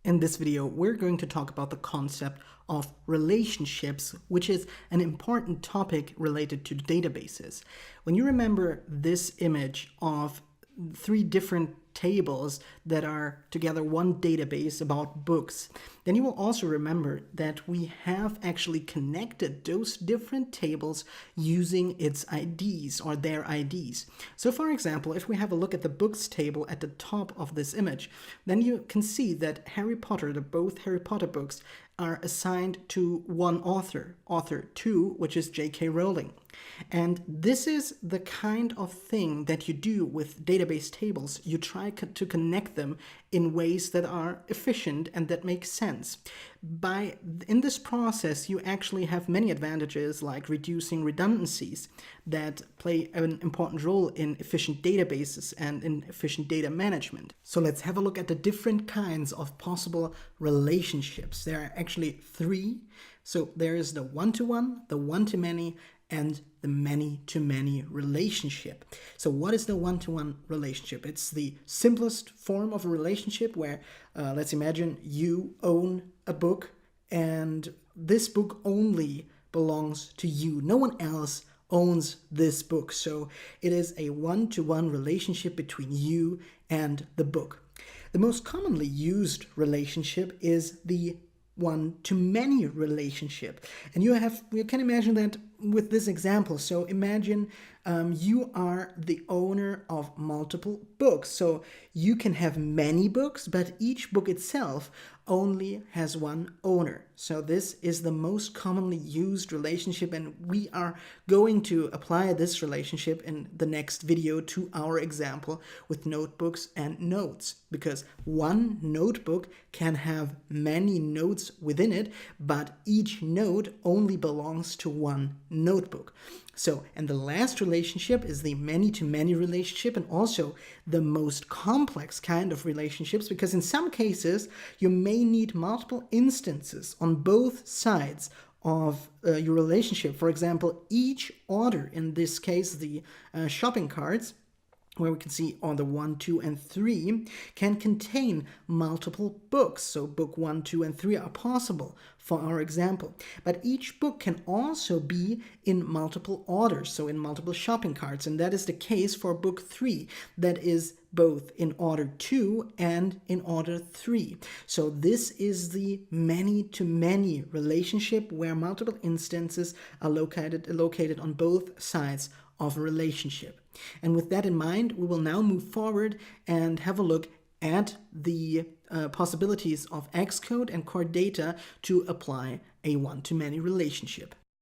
In this video, we're going to talk about the concept of relationships, which is an important topic related to databases. When you remember this image of three different tables that are together one database about books, then you will also remember that we have actually connected those different tables using its IDs or their IDs. So for example, if we have a look at the books table at the top of this image, then you can see that Harry Potter, both Harry Potter books, are assigned to one author, author 2, which is J.K. Rowling. And this is the kind of thing that you do with database tables. You try to connect them in ways that are efficient and that make sense. In this process, you actually have many advantages like reducing redundancies that play an important role in efficient databases and in efficient data management. So let's have a look at the different kinds of possible relationships. There are actually three. So there is the one-to-one, the one-to-many, and the many-to-many relationship. So what is the one-to-one relationship? It's the simplest form of a relationship where, let's imagine you own a book and this book only belongs to you. No one else owns this book. So it is a one-to-one relationship between you and the book. The most commonly used relationship is the one-to-many relationship. And you can imagine that with this example. So imagine you are the owner of multiple books. So you can have many books, but each book itself only has one owner. So this is the most commonly used relationship, and we are going to apply this relationship in the next video to our example with notebooks and notes, because one notebook can have many notes within it, but each note only belongs to one notebook. So, and the last relationship is the many-to-many relationship, and also the most complex kind of relationships, because in some cases you may need multiple instances on both sides of your relationship. For example, each order, in this case the shopping carts, where we can see on the 1, 2, and 3, can contain multiple books. So book 1, 2, and 3 are possible for our example. But each book can also be in multiple orders, so in multiple shopping carts. And that is the case for book 3, that is both in order 2 and in order 3. So this is the many-to-many relationship where multiple instances are located on both sides of a relationship. And with that in mind, we will now move forward and have a look at the possibilities of Xcode and CoreData to apply a one-to-many relationship.